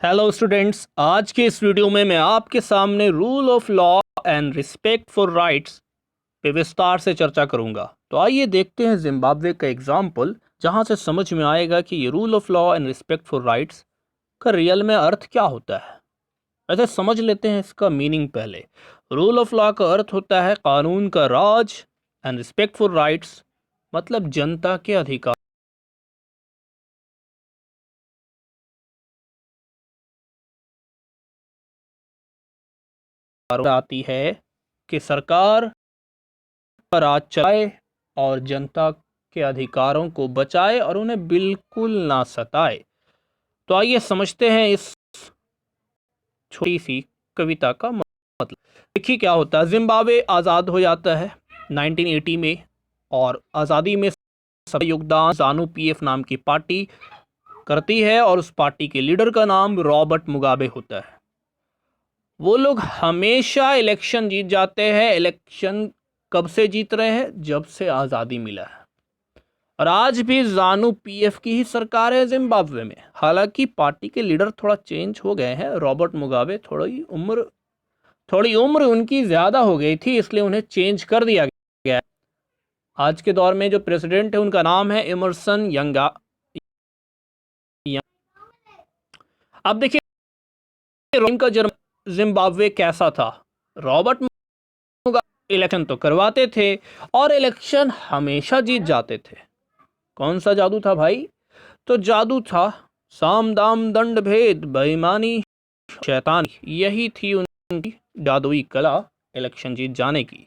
Hello students, आज के इस वीडियो में मैं आपके सामने rule of law and respect for rights पे विस्तार से चर्चा करूंगा। तो आइए देखते हैं जिम्बाब्वे का एग्जाम्पल, जहां से समझ में आएगा कि ये rule of law and respect for rights का रियल में अर्थ क्या होता है। वैसे समझ लेते हैं इसका मीनिंग पहले। रूल ऑफ लॉ का अर्थ होता है कानून का राज, एंड रिस्पेक्ट फॉर राइट्स मतलब जनता के अधिकार आती है कि सरकार पर राज चलाए और जनता के अधिकारों को बचाए और उन्हें बिल्कुल ना सताए। तो आइए समझते हैं इस छोटी सी कविता का मतलब। देखिए क्या होता है। जिम्बाब्वे आज़ाद हो जाता है 1980 में, और आज़ादी में सबसे योगदान जानू पीएफ नाम की पार्टी करती है, और उस पार्टी के लीडर का नाम रॉबर्ट मुगाबे होता है। वो लोग हमेशा इलेक्शन जीत जाते हैं। इलेक्शन कब से जीत रहे हैं? जब से आज़ादी मिला है। और आज भी जानू पीएफ की ही सरकार है जिम्बाब्वे में। हालांकि पार्टी के लीडर थोड़ा चेंज हो गए हैं। रॉबर्ट मुगाबे थोड़ी उम्र उनकी ज़्यादा हो गई थी, इसलिए उन्हें चेंज कर दिया गया है। आज के दौर में जो प्रेसिडेंट है उनका नाम है एमरसन यंगा। अब देखिए इनका जन्म जिम्बाब्वे कैसा था। रॉबर्ट मुगाबे इलेक्शन तो करवाते थे और इलेक्शन हमेशा जीत जाते थे। कौन सा जादू था भाई? तो जादू था साम दाम दंड भेद बेईमानी शैतानी। यही थी उनकी जादुई कला इलेक्शन जीत जाने की।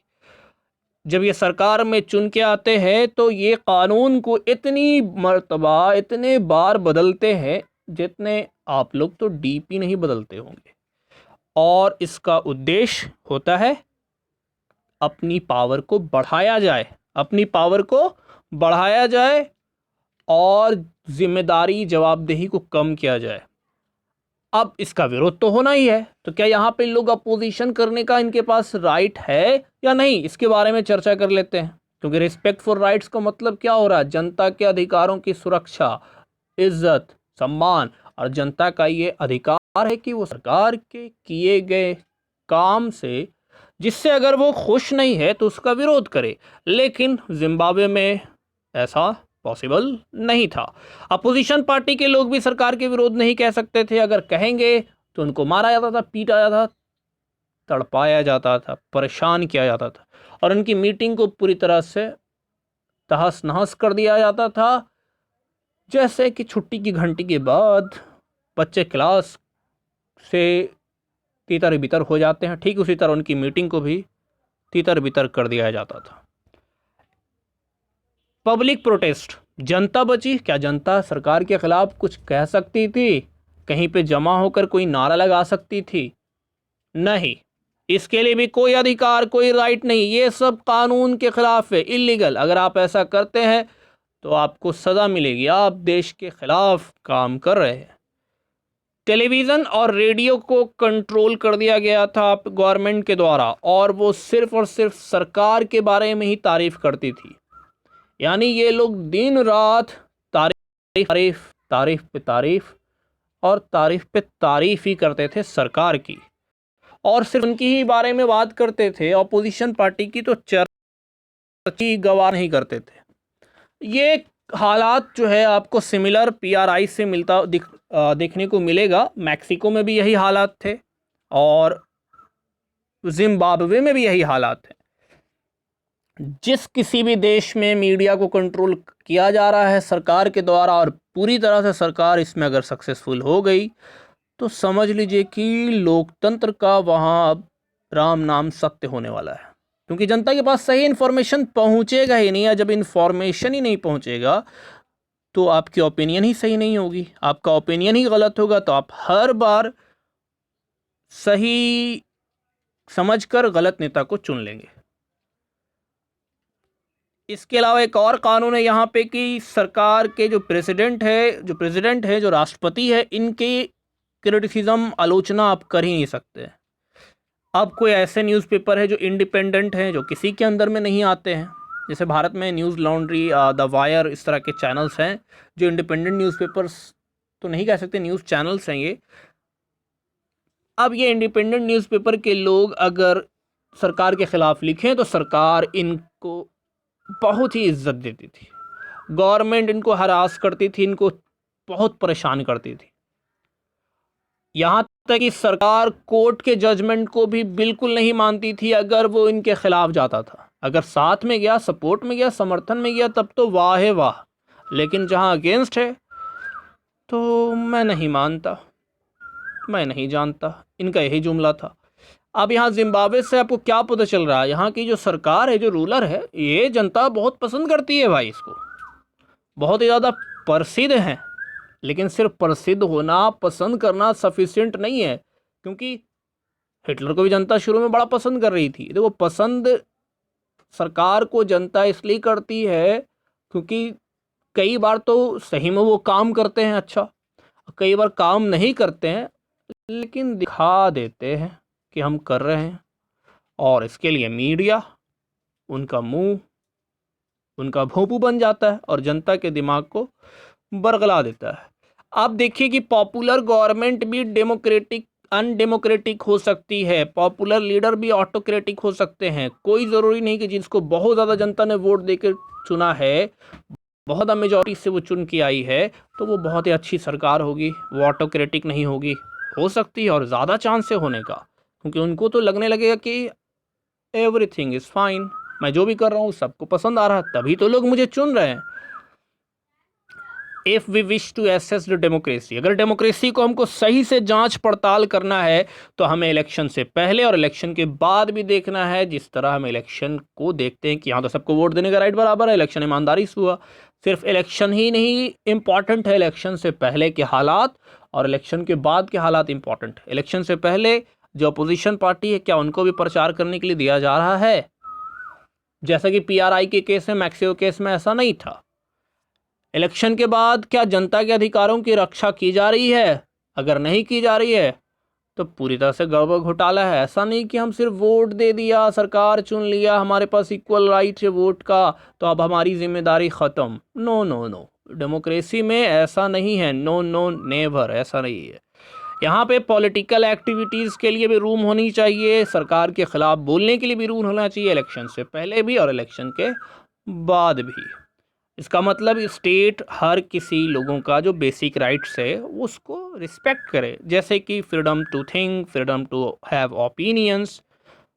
जब ये सरकार में चुन के आते हैं तो ये कानून को इतनी मर्तबा इतने बार बदलते हैं जितने आप लोग तो डीपी नहीं बदलते होंगे। और इसका उद्देश्य होता है अपनी पावर को बढ़ाया जाए, अपनी पावर को बढ़ाया जाए और जिम्मेदारी जवाबदेही को कम किया जाए। अब इसका विरोध तो होना ही है, तो क्या यहाँ पे लोग अपोजिशन करने का इनके पास राइट है या नहीं, इसके बारे में चर्चा कर लेते हैं। क्योंकि रिस्पेक्ट फॉर राइट्स का मतलब क्या हो रहा है? जनता के अधिकारों की सुरक्षा, इज्जत, सम्मान। और जनता का ये अधिकार है कि वो सरकार के किए गए काम से, जिससे अगर वो खुश नहीं है तो उसका विरोध करे। लेकिन जिम्बाब्वे में ऐसा पॉसिबल नहीं था। अपोजिशन पार्टी के लोग भी सरकार के विरोध नहीं कह सकते थे। अगर कहेंगे तो उनको मारा जाता था, पीटा जाता था, तड़पाया जाता था, परेशान किया जाता था, और उनकी मीटिंग को पूरी तरह से तहस नहस कर दिया जाता था। जैसे कि छुट्टी की घंटी के बाद बच्चे क्लास से तीतर बितर हो जाते हैं, ठीक उसी तरह उनकी मीटिंग को भी तीतर बितर कर दिया जाता था। पब्लिक प्रोटेस्ट, जनता बची। क्या जनता सरकार के खिलाफ कुछ कह सकती थी? कहीं पे जमा होकर कोई नारा लगा सकती थी? नहीं, इसके लिए भी कोई अधिकार, कोई राइट नहीं। ये सब कानून के खिलाफ है, इलीगल। अगर आप ऐसा करते हैं तो आपको सज़ा मिलेगी, आप देश के खिलाफ काम कर रहे हैं। टेलीविज़न और रेडियो को कंट्रोल कर दिया गया था गवर्नमेंट के द्वारा, और वो सिर्फ और सिर्फ सरकार के बारे में ही तारीफ करती थी। यानी ये लोग दिन रात तारीफ तारीफ तारीफ पे तारीफ और तारीफ पे तारीफ ही करते थे सरकार की, और सिर्फ उनकी ही बारे में बात करते थे। ऑपोजिशन पार्टी की तो चर्चा गवाह नहीं करते थे। ये हालात जो है आपको सिमिलर पीआरआई से देखने को मिलेगा। मैक्सिको में भी यही हालात थे और जिम्बाब्वे में भी यही हालात है। जिस किसी भी देश में मीडिया को कंट्रोल किया जा रहा है सरकार के द्वारा, और पूरी तरह से सरकार इसमें अगर सक्सेसफुल हो गई, तो समझ लीजिए कि लोकतंत्र का वहाँ अब राम नाम सत्य होने वाला है। क्योंकि जनता के पास सही इन्फॉर्मेशन पहुँचेगा ही नहीं, या जब इन्फॉर्मेशन ही नहीं पहुँचेगा तो आपकी ओपिनियन ही सही नहीं होगी। आपका ओपिनियन ही गलत होगा, तो आप हर बार सही समझकर गलत नेता को चुन लेंगे। इसके अलावा एक और कानून है यहाँ पे कि सरकार के जो प्रेसिडेंट है, जो राष्ट्रपति है, इनकी क्रिटिसिज्म, आलोचना आप कर ही नहीं सकते। अब कोई ऐसे न्यूज़पेपर है जो इंडिपेंडेंट हैं, जो किसी के अंदर में नहीं आते हैं। जैसे भारत में न्यूज़ लॉन्ड्री, द वायर, इस तरह के चैनल्स हैं जो इंडिपेंडेंट न्यूज़पेपर्स तो नहीं कह सकते, न्यूज़ चैनल्स हैं ये, अब ये इंडिपेंडेंट न्यूज़पेपर के लोग अगर सरकार के ख़िलाफ़ लिखें तो सरकार इनको बहुत ही इज्जत देती थी, गवर्नमेंट इनको हरास करती थी, इनको बहुत परेशान करती थी। यहाँ तक कि सरकार कोर्ट के जजमेंट को भी बिल्कुल नहीं मानती थी अगर वो इनके खिलाफ जाता था। अगर साथ में गया, सपोर्ट में गया, समर्थन में गया, तब तो वाह है वाह, लेकिन जहाँ अगेंस्ट है तो मैं नहीं मानता, मैं नहीं जानता, इनका यही जुमला था। अब यहाँ जिम्बाब्वे से आपको क्या पता चल रहा है, यहाँ की जो सरकार है, जो रूलर है, ये जनता बहुत पसंद करती है भाई, इसको बहुत ही ज़्यादा प्रसिद्ध हैं। लेकिन सिर्फ प्रसिद्ध होना, पसंद करना सफिशिएंट नहीं है, क्योंकि हिटलर को भी जनता शुरू में बड़ा पसंद कर रही थी। देखो, पसंद सरकार को जनता इसलिए करती है क्योंकि कई बार तो सही में वो काम करते हैं अच्छा, कई बार काम नहीं करते हैं लेकिन दिखा देते हैं कि हम कर रहे हैं, और इसके लिए मीडिया उनका मुंह, उनका भोंपू बन जाता है और जनता के दिमाग को बरगला देता है। आप देखिए कि पॉपुलर गवर्नमेंट भी डेमोक्रेटिक अनडेमोक्रेटिक हो सकती है, पॉपुलर लीडर भी ऑटोक्रेटिक हो सकते हैं। कोई ज़रूरी नहीं कि जिसको बहुत ज़्यादा जनता ने वोट देकर चुना है, बहुत मेजॉरिटी से वो चुन के आई है, तो वो बहुत ही अच्छी सरकार होगी, वो ऑटोक्रेटिक नहीं होगी। हो सकती है और ज़्यादा चांस है होने का, क्योंकि उनको तो लगने लगेगा कि एवरीथिंग इज़ फाइन, मैं जो भी कर रहा हूँ सबको पसंद आ रहा है, तभी तो लोग मुझे चुन रहे हैं। If we wish to assess the democracy, अगर डेमोक्रेसी को हमको सही से जांच पड़ताल करना है तो हमें इलेक्शन से पहले और इलेक्शन के बाद भी देखना है। जिस तरह हम इलेक्शन को देखते हैं कि यहाँ तो सबको वोट देने का राइट बराबर है, इलेक्शन ईमानदारी से हुआ, सिर्फ इलेक्शन ही नहीं इम्पॉर्टेंट है, इलेक्शन से पहले के हालात और इलेक्शन के बाद के हालात इंपॉर्टेंट है। इलेक्शन से पहले जो अपोजिशन पार्टी है, क्या उनको भी प्रचार करने के लिए दिया जा रहा है? जैसा कि PRI के केस में, मैक्सिको केस में ऐसा नहीं था। इलेक्शन के बाद क्या जनता के अधिकारों की रक्षा की जा रही है? अगर नहीं की जा रही है तो पूरी तरह से गड़बड़ घोटाला है। ऐसा नहीं कि हम सिर्फ वोट दे दिया, सरकार चुन लिया, हमारे पास इक्वल राइट है वोट का, तो अब हमारी जिम्मेदारी ख़त्म। नो नो नो, डेमोक्रेसी में ऐसा नहीं है, नो नो नेवर, ऐसा नहीं है। यहाँ पे पॉलिटिकल एक्टिविटीज़ के लिए भी रूम होनी चाहिए, सरकार के ख़िलाफ़ बोलने के लिए भी रूम होना चाहिए, इलेक्शन से पहले भी और इलेक्शन के बाद भी। इसका मतलब स्टेट हर किसी लोगों का जो बेसिक राइट्स है उसको रिस्पेक्ट करे, जैसे कि freedom to think, freedom to have opinions,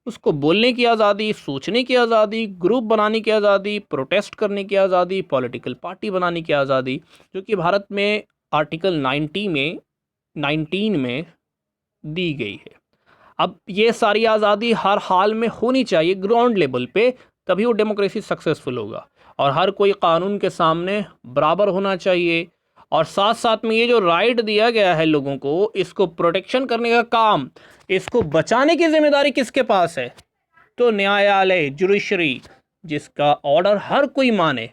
उसको बोलने की आज़ादी, सोचने की आज़ादी, ग्रुप बनाने की आज़ादी, प्रोटेस्ट करने की आज़ादी, पॉलिटिकल पार्टी बनाने की आज़ादी, जो कि भारत में आर्टिकल 19 में दी गई है। अब ये सारी आज़ादी हर हाल में होनी चाहिए ग्राउंड लेवल पे, तभी वो डेमोक्रेसी सक्सेसफुल होगा। और हर कोई कानून के सामने बराबर होना चाहिए, और साथ साथ में ये जो राइट दिया गया है लोगों को, इसको प्रोटेक्शन करने का काम, इसको बचाने की जिम्मेदारी किसके पास है? तो न्यायालय, जुडिशरी, जिसका ऑर्डर हर कोई माने।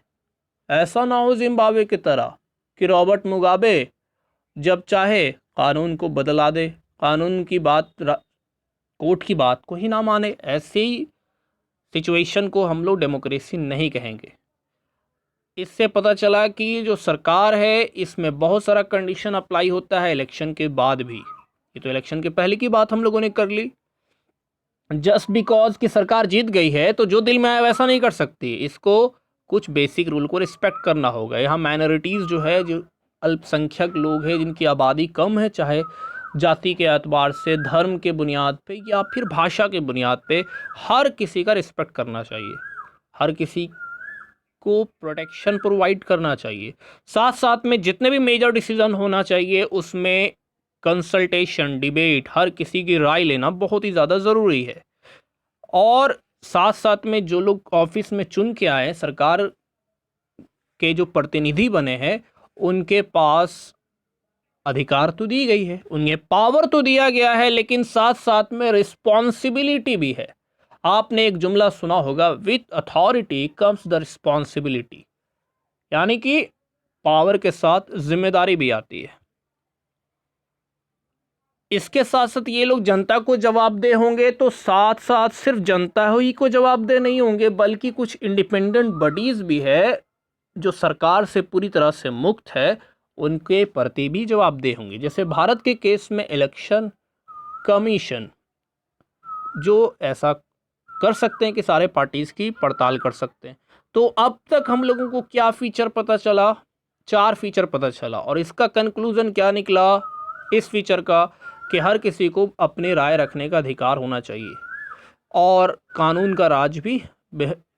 ऐसा ना हो जिम्बाब्वे की तरह कि रॉबर्ट मुगाबे जब चाहे कानून को बदला दे, कानून की बात, कोर्ट की बात को ही ना माने। ऐसी सिचुएशन को हम लोग डेमोक्रेसी नहीं कहेंगे। इससे पता चला कि जो सरकार है इसमें बहुत सारा कंडीशन अप्लाई होता है इलेक्शन के बाद भी। ये तो इलेक्शन के पहले की बात हम लोगों ने कर ली। जस्ट बिकॉज कि सरकार जीत गई है तो जो दिल में आए वैसा नहीं कर सकती, इसको कुछ बेसिक रूल को रिस्पेक्ट करना होगा। यहाँ माइनॉरिटीज़ जो है, जो अल्पसंख्यक लोग हैं, जिनकी आबादी कम है, चाहे जाति के एतबार से, धर्म के बुनियाद पे या फिर भाषा के बुनियाद पे, हर किसी का रिस्पेक्ट करना चाहिए, हर किसी को प्रोटेक्शन प्रोवाइड करना चाहिए। साथ साथ में जितने भी मेजर डिसीजन होना चाहिए उसमें कंसल्टेशन, डिबेट, हर किसी की राय लेना बहुत ही ज़्यादा ज़रूरी है। और साथ साथ में जो लोग ऑफिस में चुन के आए, सरकार के जो प्रतिनिधि बने हैं, उनके पास अधिकार तो दी गई है, उन्हें पावर तो दिया गया है, लेकिन साथ साथ में रिस्पॉन्सिबिलिटी भी है। आपने एक जुमला सुना होगा, with authority comes the responsibility, यानी कि पावर के साथ जिम्मेदारी भी आती है। इसके साथ साथ ये लोग जनता को जवाबदेह होंगे, तो साथ साथ सिर्फ जनता ही को जवाबदेह नहीं होंगे, बल्कि कुछ इंडिपेंडेंट बॉडीज़ भी है जो सरकार से पूरी तरह से मुक्त है, उनके प्रति भी जवाबदेह होंगे। जैसे भारत के केस में इलेक्शन कमीशन, जो ऐसा कर सकते हैं कि सारे पार्टीज़ की पड़ताल कर सकते हैं। तो अब तक हम लोगों को क्या फ़ीचर पता चला? 4 फ़ीचर पता चला, और इसका कंक्लूज़न क्या निकला इस फ़ीचर का, कि हर किसी को अपनी राय रखने का अधिकार होना चाहिए और कानून का राज भी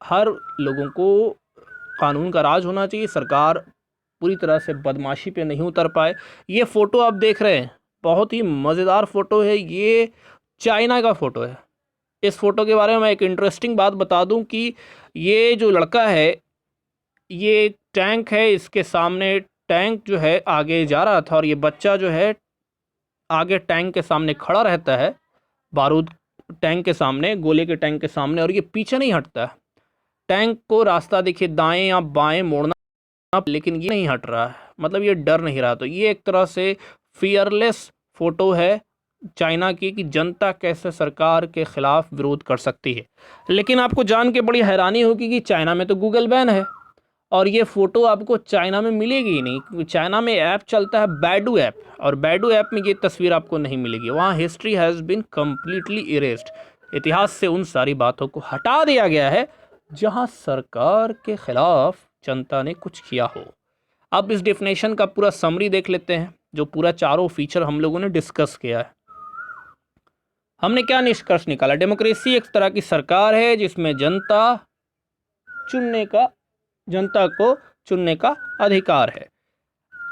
हर लोगों को कानून का राज होना चाहिए। सरकार पूरी तरह से बदमाशी पे नहीं उतर पाए। ये फ़ोटो आप देख रहे हैं, बहुत ही मज़ेदार फ़ोटो है। ये चाइना का फ़ोटो है। इस फ़ोटो के बारे में मैं एक इंटरेस्टिंग बात बता दूं कि ये जो लड़का है, ये एक टैंक है, इसके सामने टैंक जो है आगे जा रहा था, और ये बच्चा जो है आगे टैंक के सामने खड़ा रहता है, बारूद टैंक के सामने, गोले के टैंक के सामने, और ये पीछे नहीं हटता है। टैंक को रास्ता देखिए दाएं या बाएं मोड़ना, लेकिन ये नहीं हट रहा है, मतलब ये डर नहीं रहा। तो ये एक तरह से फियरलेस फ़ोटो है चाइना की, कि जनता कैसे सरकार के ख़िलाफ़ विरोध कर सकती है। लेकिन आपको जान के बड़ी हैरानी होगी कि चाइना में तो गूगल बैन है, और ये फ़ोटो आपको चाइना में मिलेगी ही नहीं, क्योंकि चाइना में ऐप चलता है बैडू ऐप, और बैडू ऐप में ये तस्वीर आपको नहीं मिलेगी। वहाँ history has been completely erased, इतिहास से उन सारी बातों को हटा दिया गया है जहाँ सरकार के ख़िलाफ़ जनता ने कुछ किया हो। अब इस डेफिनेशन का पूरा समरी देख लेते हैं, जो पूरा चारों फीचर हम लोगों ने डिस्कस किया है। हमने क्या निष्कर्ष निकाला? डेमोक्रेसी एक तरह की सरकार है जिसमें जनता को चुनने का अधिकार है।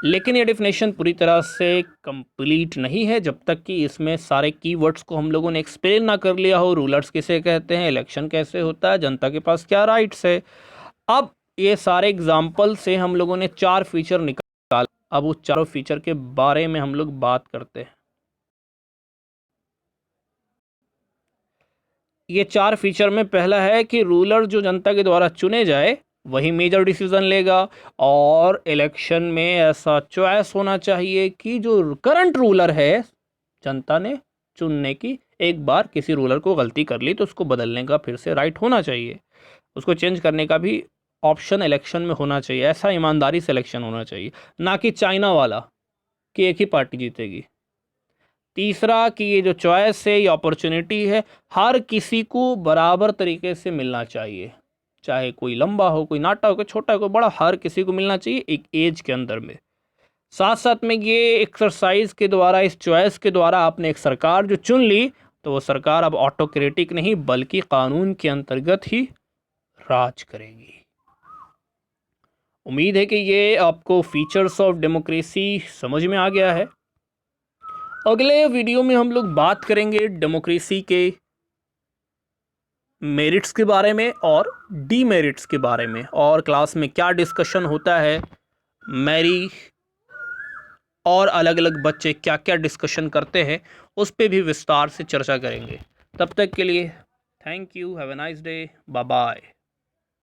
लेकिन ये डेफिनेशन पूरी तरह से कंप्लीट नहीं है जब तक कि इसमें सारे कीवर्ड्स को हम लोगों ने एक्सप्लेन ना कर लिया हो। रूलर्स किसे कहते हैं, इलेक्शन कैसे होता है, जनता के पास क्या राइट्स है। अब ये सारे एग्जाम्पल से हम लोगों ने 4 फीचर निकाल, अब उस चारों फीचर के बारे में हम लोग बात करते हैं। ये 4 फीचर में पहला है कि रूलर जो जनता के द्वारा चुने जाए वही मेजर डिसीजन लेगा, और इलेक्शन में ऐसा चॉइस होना चाहिए कि जो करंट रूलर है, जनता ने चुनने की, एक बार किसी रूलर को गलती कर ली तो उसको बदलने का फिर से राइट होना चाहिए, उसको चेंज करने का भी ऑप्शन इलेक्शन में होना चाहिए। ऐसा ईमानदारी से इलेक्शन होना चाहिए, ना कि चाइना वाला कि एक ही पार्टी जीतेगी। तीसरा कि ये जो चॉइस है, ये अपॉर्चुनिटी है, हर किसी को बराबर तरीके से मिलना चाहिए, चाहे कोई लंबा हो, कोई नाटा हो, कोई छोटा हो, कोई बड़ा, हर किसी को मिलना चाहिए एक एज के अंदर में। साथ साथ में ये एक्सरसाइज के द्वारा, इस चॉइस के द्वारा आपने एक सरकार जो चुन ली, तो वो सरकार अब ऑटोक्रेटिक नहीं बल्कि कानून के अंतर्गत ही राज करेगी। उम्मीद है कि ये आपको फीचर्स ऑफ डेमोक्रेसी समझ में आ गया है। अगले वीडियो में हम लोग बात करेंगे डेमोक्रेसी के मेरिट्स के बारे में और डीमेरिट्स के बारे में, और क्लास में क्या डिस्कशन होता है, मेरी और अलग अलग बच्चे क्या क्या डिस्कशन करते हैं, उस पे भी विस्तार से चर्चा करेंगे। तब तक के लिए thank you, have a nice day, bye bye.